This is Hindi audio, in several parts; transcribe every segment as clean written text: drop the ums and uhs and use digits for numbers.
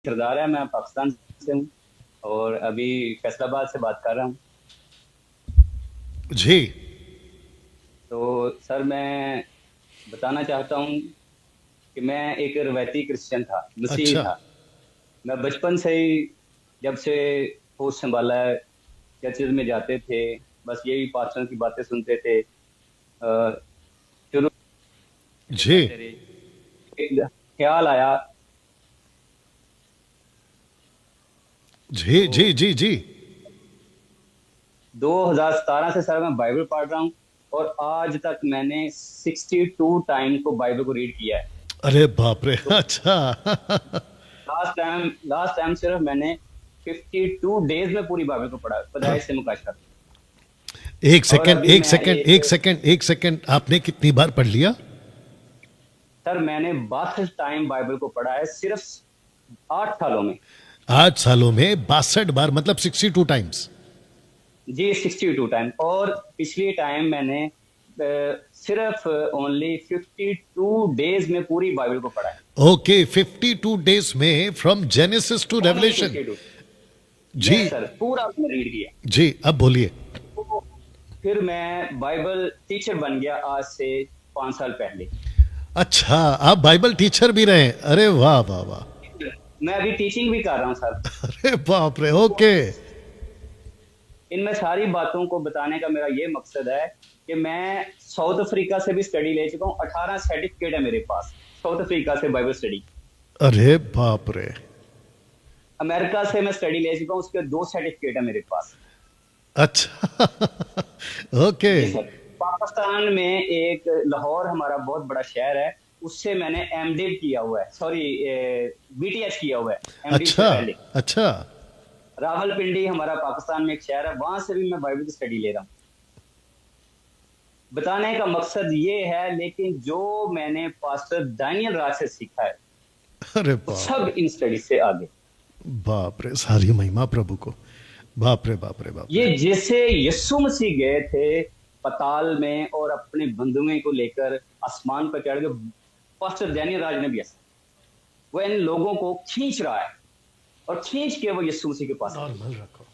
सरदार है, मैं पाकिस्तान से हूँ और अभी फैसलाबाद से बात कर रहा हूँ। जी। तो सर मैं बताना चाहता हूँ कि मैं एक रवायती क्रिश्चियन था, मसीही अच्छा। था। मैं बचपन से ही, जब से होश संभाला है, चर्चिज में जाते थे, बस यही पास्टरों की बातें सुनते थे। शुरू से जी जाते रहे। एक ख्याल आया जी जी तो जी जी। 2017 से सर मैं बाइबल पढ़ रहा हूँ और आज तक मैंने 62 टाइम को बाइबल को रीड किया है। अरे बाप रे। तो अच्छा। लास्ट टाइम सिर्फ मैंने 52 डेज में पूरी बाइबल को पढ़ा, पैदाइश से मुकाश तक। एक और सेकंड अभी एक मैं सेकंड एक, एक सेकंड एक सेकंड, आपने कितनी बार पढ़ लिया? सर मैंने 62 टाइम बाइबल को पढ़ा है सिर्फ 8 सालों में। 8 सालों में 62 बार, मतलब 62 टाइम्स। जी 62 टाइम। और पिछली टाइम मैंने सिर्फ ओनली 52 डेज में पूरी बाइबल को पढ़ा है। ओके, 52 डेज में from Genesis to only Revelation. 52। जी यस सर, पूरा मैंने रीड किया। जी, अब बोलिए। तो फिर मैं बाइबल टीचर बन गया आज से 5 साल पहले। अच्छा, आप बाइबल टीचर भी रहे? अरे वाह वाह वाह। मैं अभी टीचिंग भी कर रहा हूँ सर। अरे बाप रे। तो ओके। इनमें सारी बातों को बताने का मेरा ये मकसद है कि मैं साउथ अफ्रीका से भी स्टडी ले चुका हूँ। 18 सर्टिफिकेट है मेरे पास साउथ अफ्रीका से बाइबल स्टडी। अरे बाप रे। अमेरिका से मैं स्टडी ले चुका हूँ, उसके 2 सर्टिफिकेट है मेरे पास। अच्छा। ओके। जी सर। पाकिस्तान में एक लाहौर हमारा बहुत बड़ा शहर है, उससे मैंने एमडिव किया हुआ है, सॉरी बीटीएच किया हुआ है एमडिव से अच्छा पहले। अच्छा। रावलपिंडी हमारा पाकिस्तान में एक शहर है, वहां से भी मैं बाइबल की स्टडी ले रहा हूँ। बताने का मकसद ये है, लेकिन जो मैंने पास्टर दानियल राज से सीखा है अरे वो बाप रे। सब इन स्टडी से आगे। बाप रे, सारी महिमा प्रभु को। बाप रे बाप रे बाप रे। ये जैसे यीशु मसीह गए थे पताल में और अपने बंधुओं को लेकर आसमान पर चढ़ गए, पास्टर दानियल राज ने भी ऐसा, वो इन लोगों को खींच रहा है और खींच के वो यीशु मसीह के पास ले गया। नॉर्मल रखो।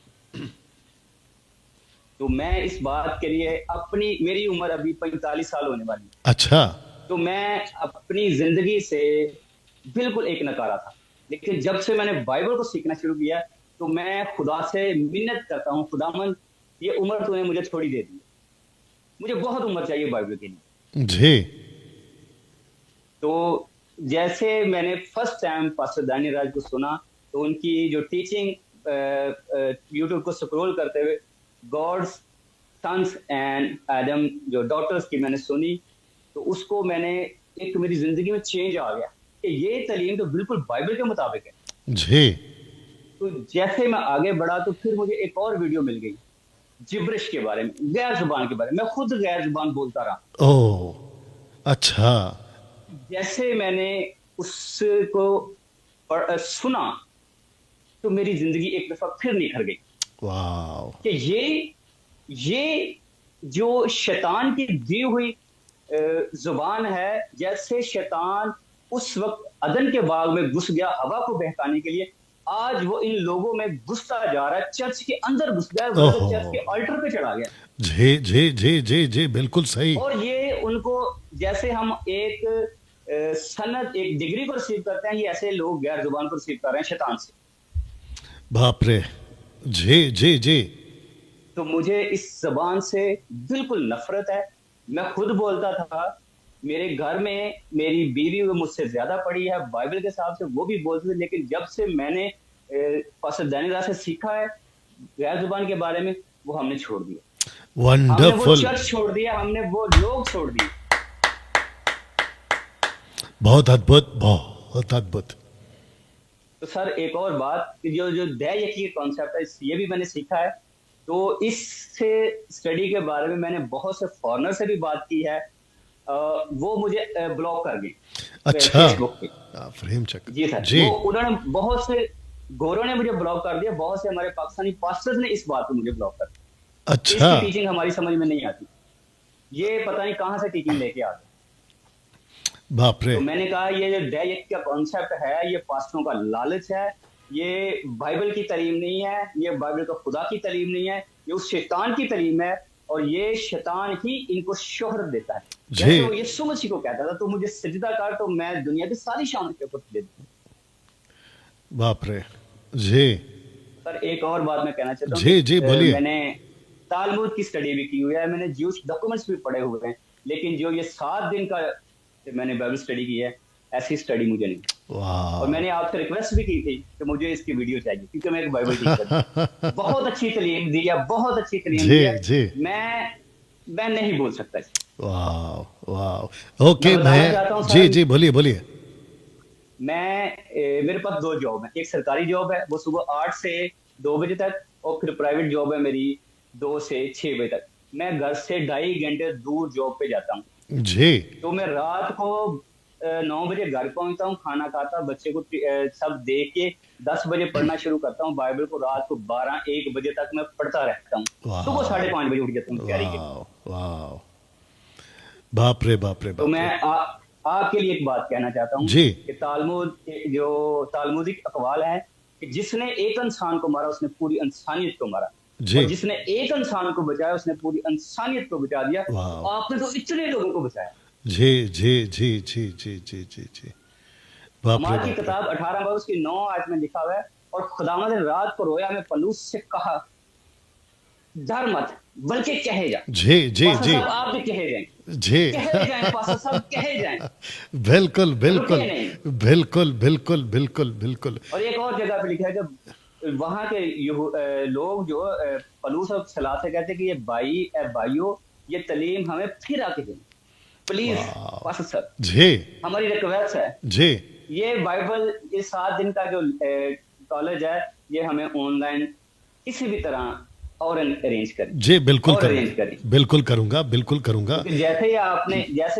तो मैं इस बात के लिए अपनी, मेरी उम्र अभी 45 साल होने वाली है, अच्छा। तो मैं अपनी जिंदगी से बिल्कुल एक नकारा था। लेकिन जब से मैंने बाइबल को सीखना शुरू किया, तो मैं खुदा से मिन्नत करता हूँ, खुदावन ये उम्र तूने मुझे थोड़ी दे दी, मुझे बहुत उम्र चाहिए बाइबल के लिए। जी। तो जैसे मैंने फर्स्ट टाइम पास्टर दानियल राज को सुना, तो उनकी जो टीचिंग यूट्यूब को स्क्रॉल करते हुए, गॉड्स सन्स एंड एडम जो डॉटर्स की मैंने सुनी, तो उसको मैंने, एक मेरी जिंदगी में चेंज आ गया कि ये तालीम तो बिल्कुल बाइबल के मुताबिक है। जी। तो जैसे मैं आगे बढ़ा तो फिर मुझे एक और वीडियो मिल गई जिब्रिश के बारे में, गैर जुबान के बारे में। मैं खुद गैर जुबान बोलता रहा। ओ। अच्छा। जैसे मैंने उसको सुना, तो मेरी जिंदगी एक दफा फिर निखर गई वाह। कि ये जो शैतान की दी हुई जुबान है, जैसे शैतान उस वक्त अदन के बाग में घुस गया हवा को बहकाने के लिए, आज वो इन लोगों में घुसता जा रहा है, चर्च के अंदर घुस गया, बल्कि ओहो। चर्च के अल्टर पे चढ़ा गया। जी जी जी जी जी, बिल्कुल सही। और ये उनको, जैसे हम एक सनद, एक डिग्री को रिसीव करते हैं, ये ऐसे लोग गैर जुबान को रिसीव कर रहे हैं शैतान से। बाप रे। जी जी जी। तो मुझे इस जबान से बिल्कुल नफरत है। मैं खुद बोलता था, मेरे घर में मेरी बीवी वो मुझसे ज्यादा पढ़ी है बाइबल के हिसाब से, वो भी बोलते थे, लेकिन जब से मैंने पास्टर दानियल से सीखा है गैर जुबान के बारे में, वो हमने छोड़ दिया। हमने वो वंडरफुल। चर्च छोड़ दिया, हमने वो लोग छोड़ दिए। बहुत अद्भुत, बहुत अद्भुत। तो सर एक और बात कि जो जो दया यकी कॉन्सेप्ट है, ये भी मैंने सीखा है। तो इससे स्टडी के बारे में मैंने बहुत से फॉरेनर से भी बात की है। वो मुझे ब्लॉक कर गए अच्छा। फेसबुक पे। Frame check. जी सर, जी। वो उन्होंने बहुत से गोरों ने मुझे ब्लॉक कर दिया, बहुत से हमारे पाकिस्तानी पास्टर्स ने इस बात पे मुझे ब्लॉक कर दिया। अच्छा। इसकी टीचिंग हमारी समझ में नहीं आती, ये पता नहीं कहाँ से टीचिंग लेके आते। बाप रे। तो मैंने कहा ये जो डाइट का कॉन्सेप्ट है ये पास्टरों का लालच है, ये बाइबल की तालीम नहीं है, ये बाइबल का खुदा की तालीम नहीं है, ये उस शैतान की तालीम है, और ये शैतान ही इनको शोहरत देता है। जैसे वो जी यीशु मसीह को कहता था, तो मुझे सजदा कर तो मैं दुनिया की सारी शान के ऊपर दे दूं। बाप रे। जी सर एक और बात मैं कहना चाहता हूँ जी जी कि बोलिए। मैंने तालमुद की स्टडी भी की हुई है, मैंने ज्यूश डॉक्यूमेंट्स भी पढ़े हुए हैं, लेकिन जो ये 7 दिन का मैंने बाइबल स्टडी की है, ऐसी स्टडी मुझे नहीं। और वाह। मैंने आपसे रिक्वेस्ट भी की थी कि मुझे इसकी वीडियो चाहिए, क्योंकि मैं एक बाइबल टीचर हूँ। बहुत अच्छी तालीम दी है, बहुत अच्छी तालीम जी दी है। जी। मैं नहीं बोल सकता इसे। वाह वाह। ओके मैं बताना मैं। चाहता हूँ जी सर, जी बोलिए बोलिए। मेरे पास 2 जॉब है, एक सरकारी जॉब है वो सुबह 8 से 2 बजे तक, और फिर प्राइवेट जॉब है मेरी 2 से 6 बजे तक। मैं घर से 2.5 घंटे दूर जॉब पे जाता हूँ। जी तो मैं रात को 9 बजे घर पहुंचता हूँ, खाना खाता, बच्चे को सब दे के 10 बजे पढ़ना शुरू करता हूँ बाइबल को। रात को 12-1 बजे तक मैं पढ़ता रहता हूँ। सुबह वाह 5:30 बजे उठ जाता हूँ तैयारी के लिए। वाह वाह। बाप रे बाप रे तो बाप मैं रे। आपके लिए एक बात कहना चाहता हूँ जी कि तालमुद जो तालमुदिक अकवाल है कि जिसने एक इंसान को मारा उसने पूरी इंसानियत को मारा, जी। और जिसने एक इंसान को बचाया उसने पूरी इंसानियत को बचा दिया। वाह। आपने तो इतने लोगों को बचाया। जी जी जी जी जी जी जी जी। बाप रे हमारी की बाप रे। किताब 18 बार उसकी 9 आयत में लिखा हुआ है, और खुदावंद ने रात को रोया में पलूस से कहा, डर मत बल्कि कहे जा। जी जी पास्टर जी साहब आप भी कहे जाएं, जी। कहे जाएं, पास्टर साहब कहे जाएं, बिल्कुल रुके बिल्कुल नहीं। बिल्कुल बिल्कुल बिल्कुल बिल्कुल। और एक और जगह पे लिखा है कि वहां के लोग जो पलूस और सलाह से कहते हैं कि ये भाइयों ये तालीम हमें फिर आके दें प्लीज। वाह। पास्टर साहब जी हमारी रिक्वेस्ट है, जी ये बाइबल ये 7 दिन का जो कॉलेज है ये हमें ऑनलाइन किसी भी तरह और अरेंज करें, जी बिल्कुल और अरेंज करूंगा करें। बिल्कुल करूंगा बिल्कुल करूंगा। क्योंकि जैसे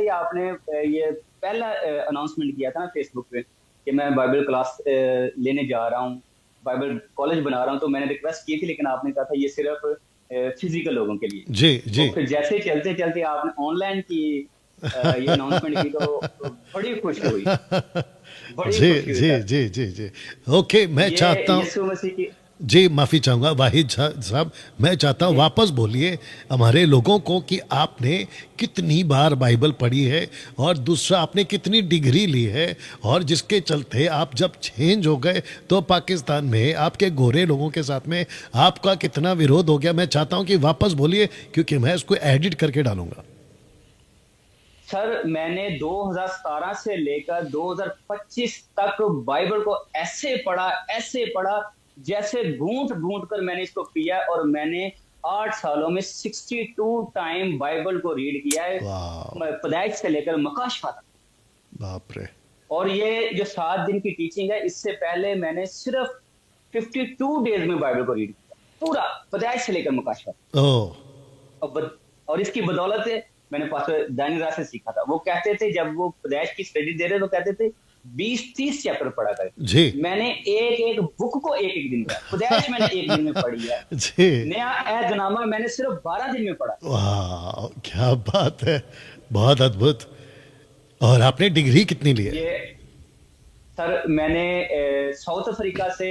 ही आपने ये पहला अनाउंसमेंट किया था ना फेसबुक पे कि मैं बाइबल क्लास लेने जा रहा हूँ, बाइबल कॉलेज बना रहा हूँ, तो मैंने रिक्वेस्ट की थी, लेकिन आपने कहा था ये सिर्फ फिजिकल लोगों के लिए। जी जी और फिर जैसे चलते चलते आपने ऑनलाइन की ये अनाउंसमेंट की, तो बड़ी खुशी हुई, बड़ी जी खुशी हुई जी सर। जी जी जी। ओके मैं ये चाहता हूँ। यीशु मसीह की जी माफ़ी चाहूँगा वाहिद साहब, मैं चाहता हूँ जी वापस बोलिए हमारे लोगों को कि आपने कितनी बार बाइबल पढ़ी है, और दूसरा आपने कितनी डिग्री ली है, और जिसके चलते आप जब चेंज हो गए तो पाकिस्तान में आपके गोरे लोगों के साथ में आपका कितना विरोध हो गया। मैं चाहता हूँ कि वापस बोलिए क्योंकि मैं इसको एडिट करके डालूंगा। सर, मैंने 2017 से लेकर 2025 तक बाइबल को ऐसे पढ़ा जैसे घूंट घूंट कर मैंने इसको पिया, और मैंने 8 सालों में 62 टाइम बाइबल को रीड किया है, वाह। पैदाइश से लेकर मकाशफा तक। बाप रे। और ये जो 7 दिन की टीचिंग है, इससे पहले मैंने सिर्फ 52 डेज में बाइबल को रीड किया, पूरा पैदाइश से लेकर मकाशफा तक। ओह। और इसकी बदौलत मैंने पास्टर दानिरा से सीखा था। वो कहते थे जब वो पैदाइश की स्टडी दे रहे तो कहते थे 20-30 चैप्टर पढ़ा करें। जी मैंने एक बुक को एक दिन में, पैदाइश मैंने एक दिन में पढ़ी है, जी। नया ऐदनामा मैंने सिर्फ 12 दिन में पढ़ा। वाह क्या बात है, बहुत अद्भुत। और आपने डिग्री कितनी ली है? ये सर मैंने साउथ अफ्रीका से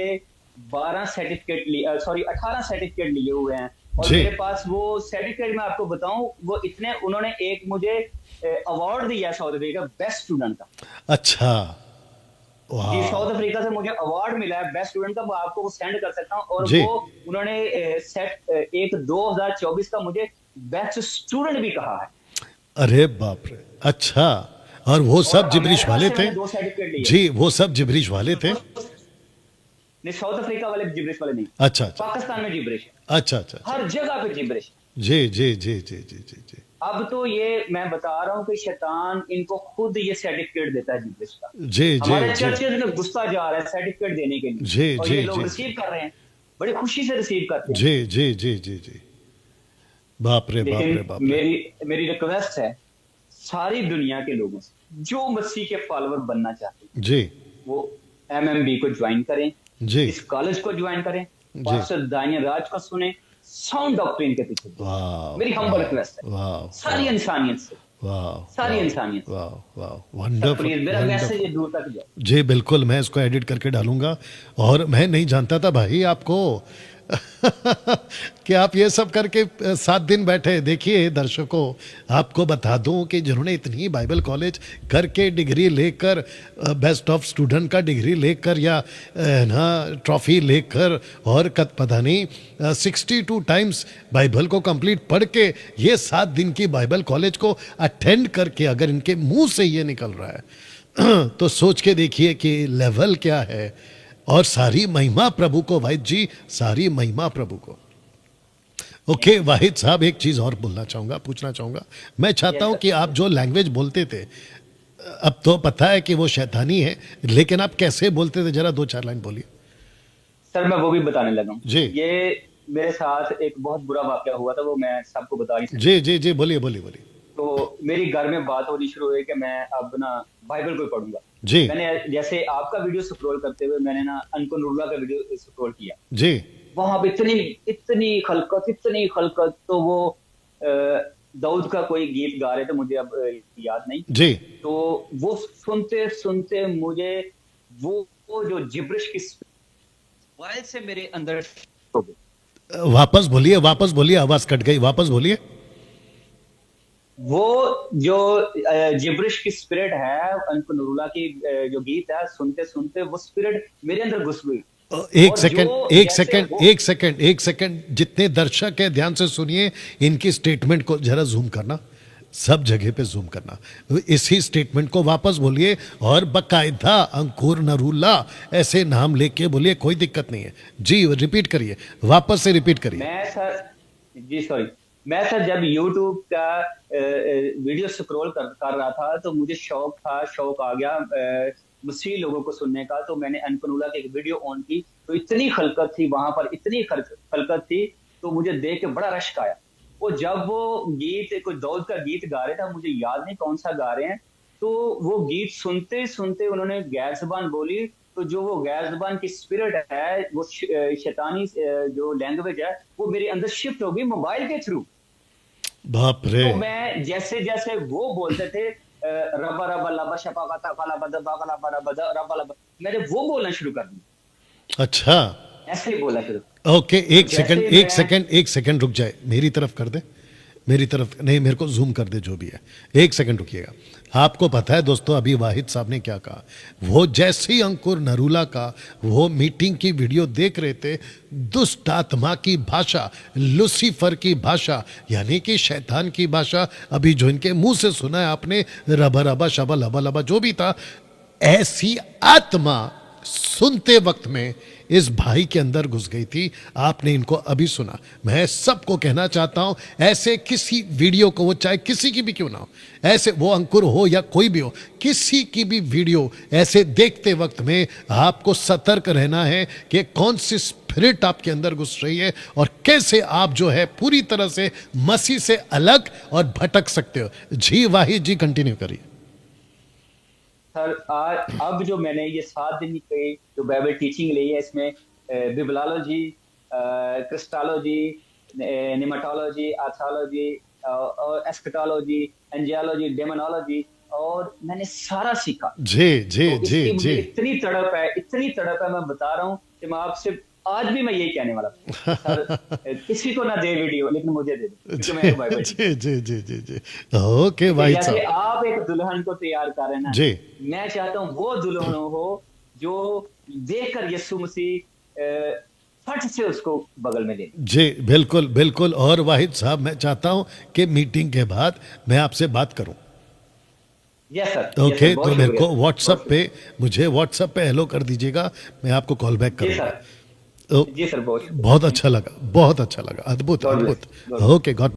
12 सर्टिफिकेट लिए, सॉरी 18 सर्टिफिकेट लिए हुए हैं। और जी मेरे पास वो सर्टिफिकेट मैं आपको बताऊं, वो इतने, उन्होंने एक मुझे अवार्ड दिया साउथ अफ्रीका बेस्ट स्टूडेंट का। अच्छा। जी, वाह। साउथ अफ्रीका से मुझे अवार्ड मिला है बेस्ट स्टूडेंट का, मैं आपको वो सेंड कर सकता हूँ। और जी। वो उन्होंने एक 2024 का मुझे बेस्ट स्टूडेंट भी कहा है। अरे बाप रे। अच्छा। और वो और सब जिब्रिश अमेरिका वाले से थे? मैंने 2 सर्टिफिकेट लिए। जी वो सब जिब्रिश वाले थे? नहीं, साउथ अफ्रीका वाले जिब्रिश वाले नहीं, अच्छा अच्छा पाकिस्तान में जिब्रिश है, अच्छा अच्छा अच्छा। हर जगह पे जिब्रिश। जी जी जी जी जी जी जी। अब तो ये मैं बता रहा हूँ कि शैतान इनको खुद ये सर्टिफिकेट देता है जिब्रिश का। जी जी हमारे जी चर्चेज में घुसता जा रहा है सर्टिफिकेट देने के लिए, जी और जी ये लोग जी रिसीव कर रहे हैं, बड़ी खुशी से रिसीव करते हैं। जी जी जी जी जी। बाप रे बाप रे लेकिन बाप रे। मेरी रिक्वेस्ट है सारी दुनिया के लोगों से जो मसीह के फॉलोअर बनना चाहते हैं, जी वो MMB को ज्वाइन करें, जी इस कॉलेज को ज्वाइन करें, जी। पास्टर दानियल राज को सुने, साउंड डॉक्ट्रिन के पीछे। वाह मेरी हम्बल रिक्वेस्ट है वाह सारी इंसानियत से। वाह सारी वाह इंसानियत। वाह वाह सर वंडरफुल प्लीज मेरा मैसेज वंडरफुल। दूर तक जाए। जी बिल्कुल, मैं इसको एडिट करके डालूंगा। और मैं नहीं जानता था भाई आपको कि आप ये सब करके 7 दिन बैठे। देखिए दर्शकों, आपको बता दूं कि जिन्होंने इतनी बाइबल कॉलेज करके डिग्री लेकर, बेस्ट ऑफ स्टूडेंट का डिग्री लेकर या ना ट्रॉफी लेकर, और पता नहीं 62 टाइम्स बाइबल को कंप्लीट पढ़ के ये 7 दिन की बाइबल कॉलेज को अटेंड करके अगर इनके मुंह से ये निकल रहा है तो सोच के देखिए कि लेवल क्या है। और सारी महिमा प्रभु को वाहिद जी, सारी महिमा प्रभु को। ओके वाहिद साहब, एक चीज और बोलना चाहूंगा, पूछना चाहूंगा। मैं चाहता यस हूं सर। कि आप जो लैंग्वेज बोलते थे, अब तो पता है कि वो शैतानी है, लेकिन आप कैसे बोलते थे, जरा 2-4 लाइन बोलिए। सर मैं वो भी बताने लगा हूँ। जी ये मेरे साथ एक बहुत बुरा वाकया हुआ था, वो मैं सबको बता नहीं सकता। जी जी जी, बोलिए बोलिए बोलिए। तो मेरी घर में बात होनी शुरू हुई कि मैं अब ना बाइबल को ही पढ़ूंगा। जी मैंने जैसे आपका वीडियो स्क्रॉल करते हुए मैंने ना अनकुनुल्लाह का वीडियो स्क्रॉल किया। जी वहां पे इतनी खलकत। तो वो दाऊद का कोई गीत गा रहे थे, मुझे अब याद नहीं। जी, तो वो सुनते सुनते मुझे वो जो जिब्रिश की वाइल से मेरे अंदर हो गई। वापस बोलिए, आवाज कट गई, वापस बोलिए। वो जो जिब्रिश की स्पिरिट है, अनकुनुल्लाह की जो गीत है, सुनते सुनते वो स्पिरिट मेरे अंदर घुस गई। एक और सेकंड, जो एक जैसे सेकंड, वो एक सेकंड, एक सेकंड, जितने दर्शक है ध्यान से सुनिए, इनकी स्टेटमेंट को जरा जूम करना, सब जगह पे जूम करना। इसी स्टेटमेंट को वापस बोलिए और बकायदा अंकुर नरूला ऐसे नाम लेके बोलिए, कोई दिक्कत नहीं है जी। रिपीट करिए, वापस से रिपीट करिए। मैं सर जी सॉरी मैं सर जब YouTube का वीडियो स्क्रॉल कर रहा था तो मुझे शौक आ गया मसीह लोगों को सुनने का। तो मैंने अनकुनुल्लाह की एक वीडियो ऑन की, तो इतनी खलकत थी वहां पर, इतनी खलकत थी, तो मुझे देख के बड़ा रश्क आया। वो जब वो गीत कोई दाऊद का गीत गा रहे थे, मुझे याद नहीं कौन सा गा रहे हैं, तो वो गीत सुनते सुनते उन्होंने गैर जुबान बोली। तो जो वो गैर जुबान की स्पिरिट है, वो शैतानी जो लैंग्वेज है, वो मेरे अंदर शिफ्ट हो गई मोबाइल के थ्रू। बाप रे। तो मैं जैसे जैसे वो बोलते थे रबा रबा लबा शपा काला बदा बागला बदा बदा रबा लबा, मैंने वो बोलना शुरू कर दिया। अच्छा, ऐसे ही बोला शुरू। ओके, तो एक सेकंड, जैसे एक मैं सेकंड, एक सेकंड रुक जाए, मेरी तरफ कर दे, मेरी तरफ नहीं, मेरे को जूम कर दे जो भी है। एक सेकंड रुकिएगा। आपको पता है दोस्तों, अभी वाहिद साहब ने क्या कहा। वो जैसे ही अंकुर नरूला का वो मीटिंग की वीडियो देख रहे थे, दुष्ट आत्मा की भाषा, लुसीफर की भाषा, यानी कि शैतान की भाषा, अभी जो इनके मुंह से सुना है आपने, रबा रबा शबा लबा लबा जो भी था, ऐसी आत्मा सुनते वक्त में इस भाई के अंदर घुस गई थी। आपने इनको अभी सुना। मैं सबको कहना चाहता हूं, ऐसे किसी वीडियो को, वो चाहे किसी की भी क्यों ना हो, ऐसे वो अंकुर हो या कोई भी हो, किसी की भी वीडियो ऐसे देखते वक्त में आपको सतर्क रहना है कि कौन सी स्पिरिट आपके अंदर घुस रही है और कैसे आप जो है पूरी तरह से मसीह से अलग और भटक सकते हो। जी वाहिद जी, कंटिन्यू करिए। सर आज अब जो मैंने ये 7 दिन की जो बाइबल टीचिंग ली है, इसमें बिबलालॉजी, क्रिस्टालॉजी, निमाटोलॉजी, आर्थोलॉजी और एस्केटोलॉजी, एंजियोलॉजी, डेमोनोलॉजी, और मैंने सारा सीखा। जी जी तो जी इसकी मुझे जी। इतनी तड़प है, मैं बता रहा हूँ कि मैं आपसे आज भी मैं यही कहने वाला था सर, किसी को ना दे वीडियो, लेकिन मुझे दे दे, क्योंकि मैं जी तो बाइबल टीचर। जी जी जी जी जी। ओके ठीक है, वाहिद जैसे साहब। आप एक दुल्हन को तैयार कर रहे हैं ना, जी मैं चाहता हूँ वो दुल्हन हो जो देखकर यीशु मसीह फट से उसको बगल में ले। जी बिल्कुल बिल्कुल। और वाहिद साहब, मैं चाहता हूं कि मीटिंग के बाद मैं आपसे बात करूं। यस सर, ओके, तो बहुत मेरे शुक्रिया को सर, बहुत व्हाट्सएप पे, शुक्रिया। मुझे व्हाट्सएप पे हेलो कर दीजिएगा, मैं आपको कॉल बैक जी करूंगा। सर, तो जी सर, बहुत शुक्रिया। बहुत थैंक अच्छा यू। लगा, बहुत अच्छा लगा, अद्भुत गॉड अद्भुत। Bless, God bless. Okay, God